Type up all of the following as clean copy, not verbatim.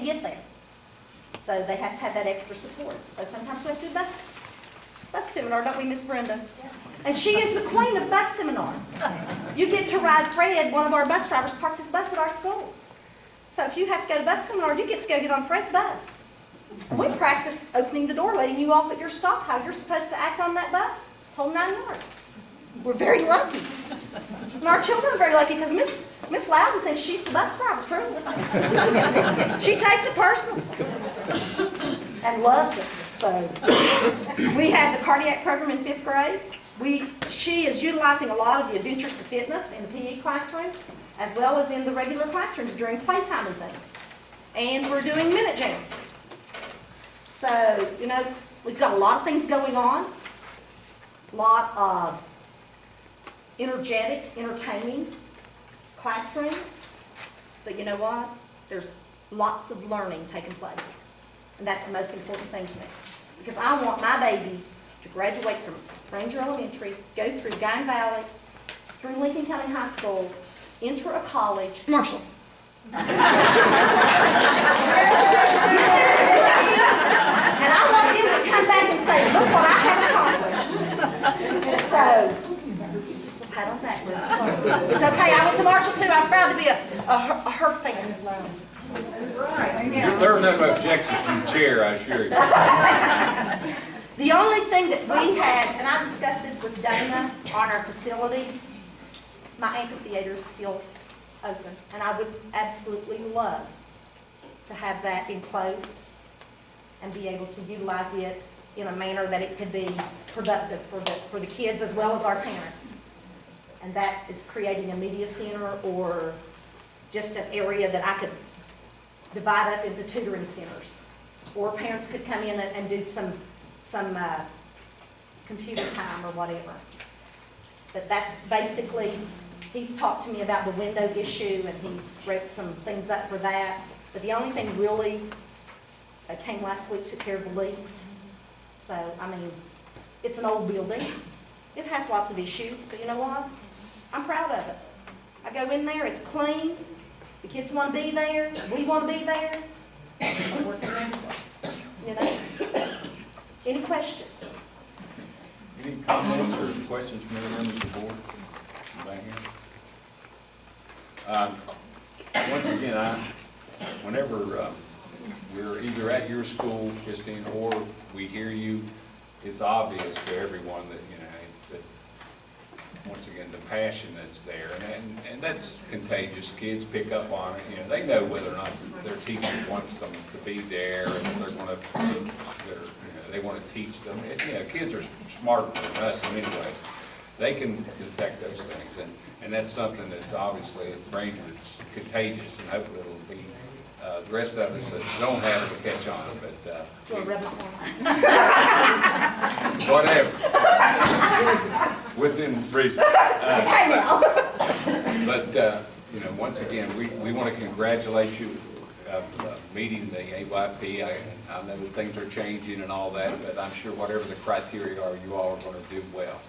get there. So they have to have that extra support. So sometimes we have to do bus seminar, don't we, Miss Brenda? And she is the queen of bus seminar. You get to ride Fred, one of our bus drivers parks his bus at our school. So if you have to go to bus seminar, you get to go get on Fred's bus. And we practice opening the door, letting you off at your stop, how you're supposed to act on that bus, whole 9 yards. We're very lucky. And our children are very lucky because Miss Loudon thinks she's the bus driver, truly. She takes it personal and loves it. So we have the cardiac program in 5th grade. She is utilizing a lot of the Adventures to Fitness in the PE classroom, as well as in the regular classrooms during playtime and things. And we're doing minute jams. So, you know, we've got a lot of things going on. A lot of energetic, entertaining classrooms. But you know what? There's lots of learning taking place. And that's the most important thing to me. Because I want my babies to graduate from Ranger Elementary, go through Guyan Valley, through Lincoln County High School, enter a college. Marshall. And I want them to come back and say, look what I have accomplished. So, just a pat on that. It's okay. I went to Marshall too. I'm proud to be a Hurt fan. There are no objections from the chair, I assure you. The only thing that we had, and I discussed this with Dana on our facilities, my amphitheater is still open, and I would absolutely love to have that enclosed and be able to utilize it in a manner that it could be productive for the kids as well as our parents. And that is creating a media center or just an area that I could divide up into tutoring centers. Or parents could come in and do some computer time or whatever. But that's basically, he's talked to me about the window issue and he's read some things up for that. But the only thing really came last week, took care of the leaks. So, I mean, it's an old building. It has lots of issues, but you know what? I'm proud of it. I go in there, it's clean. The kids want to be there. We want to be there. We're working this way. You know? Any questions? Any comments or questions from any members of the board? Anybody here? Once again, whenever we're either at your school, Christine, or we hear you, it's obvious to everyone that, you know, that once again, the passion that's there, and that's contagious. Kids pick up on it. You know, they know whether or not their teacher wants them to be there, and they're going to, they want to teach them. You know, kids are smarter than us in many ways. They can detect those things, and that's something that's obviously at Ranger it's contagious, and hopefully it'll be the rest of us that don't have it to catch on. But whatever, within reason. But you know, once again, we want to congratulate you meeting the AYP. I know that things are changing and all that, but I'm sure whatever the criteria are, you all are going to do well.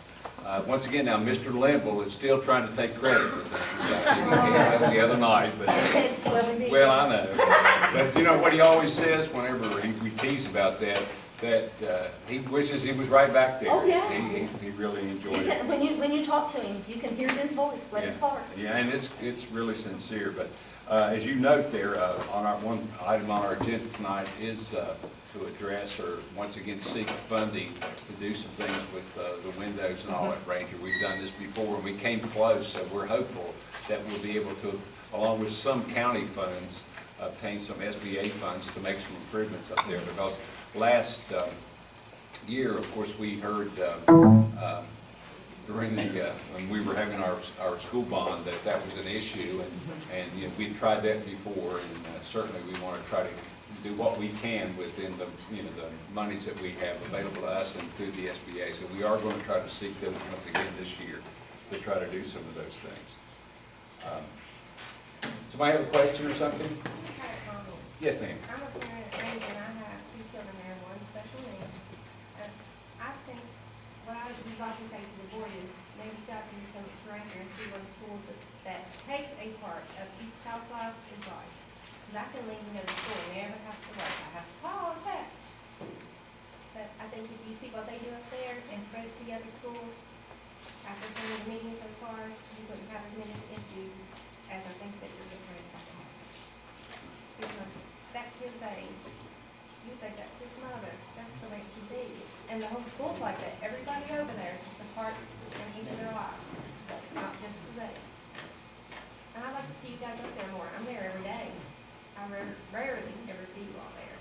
Once again, now Mr. Linville is still trying to take credit for things. I think he was the other night, but well, I know. But you know what he always says whenever we tease about that he wishes he was right back there. Oh yeah. He really enjoyed it. When you talk to him, you can hear his voice. Bless his heart. Yeah, and it's really sincere. But as you note there, on our one item on our agenda tonight is to address or once again seek funding to do some things with the windows and all at Ranger. We've done this before and we came close, so we're hopeful that we'll be able to, along with some county funds, obtain some SBA funds to make some improvements up there. Because last year, of course, we heard during the when we were having our school bond that was an issue, and you know, we've tried that before, and certainly we want to try to do what we can within the the monies that we have available to us and through the SBA. So we are going to try to seek those once again this year to try to do some of those things. Somebody have a question or something? Yes, ma'am. I'm a parent at Ranger and I have 2 children there and 1 special needs. I think what I would like to say to the board is maybe stop and come to Ranger and see what schools that takes a part of each child's life is like. Because I can leave and go to school and his age, you think that's his mother, that's the way it should be. And the whole school's like that, everybody over there is just a part in each of their lives, not just today. And I'd like to see you guys up there more, I'm there every day. I rarely ever see you all there.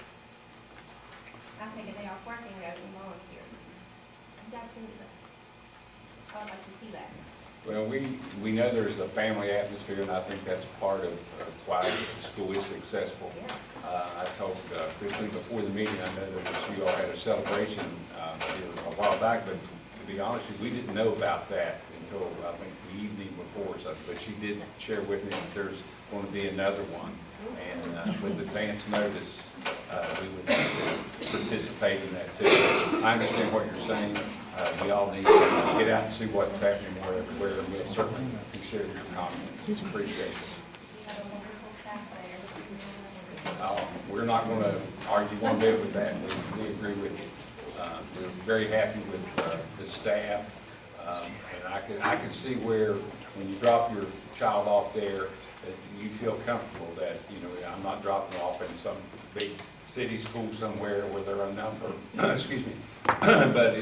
I take a day off work and go and volunteer. You guys can do that. I would like to see that. Well, we know there's a family atmosphere, and I think that's part of why the school is successful. I told Christine before the meeting, I know that you all had a celebration here a while back, but to be honest with you, we didn't know about that until, I think, the evening before, so, but she did share with me that there's going to be another one. And with advance notice, we would participate in that too. I understand what you're saying. We all need to get out and see what's happening where we'll certainly consider your comments. Appreciate it. You have a wonderful staff there. We're not going to argue one bit with that. We agree with you. We're very happy with the staff. And I can see where, when you drop your child off there, that you feel comfortable that, you know, I'm not dropping off in some big city school somewhere where they're unnumbered, excuse me. But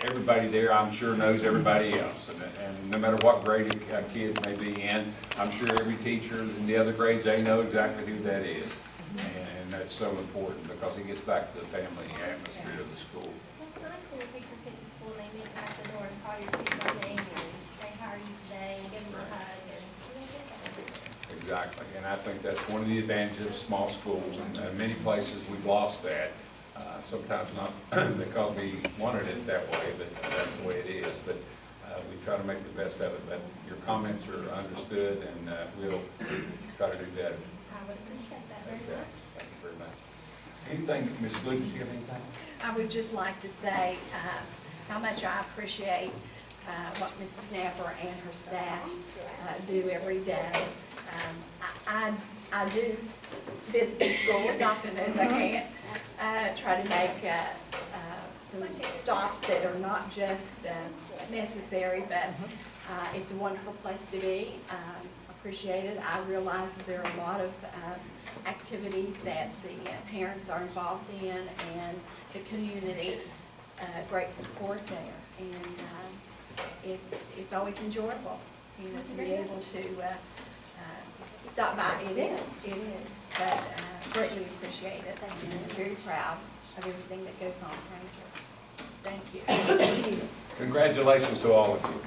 everybody there, I'm sure, knows everybody else. And no matter what grade a kid may be in, I'm sure every teacher in the other grades, they know exactly who that is. And that's so important because it gets back to the family atmosphere of the school. It's nice when a teacher gets to school and they meet at the door and call your kids by name and say, how are you today, and give them a hug, and you don't get that everywhere. Exactly, and I think that's one of the advantages of small schools, and many places we've lost that. Sometimes not because we wanted it that way, but that's the way it is. But we try to make the best of it. But your comments are understood, and we'll try to do better. I would appreciate that very Okay, much. thank you very much. Anything, Ms. Lucas, you have anything? I would just like to say how much I appreciate what Mrs. Napper and her staff do every day. I do visit the school as often as I can, try to make some stops that are not just necessary, but it's a wonderful place to be. Appreciate it. I realize that there are a lot of activities that the parents are involved in, and the community, great support there. And it's always enjoyable, you know, to be able to stop by. It is, but greatly appreciate it, and very proud of everything that goes on around here. Thank you. Congratulations to all of you.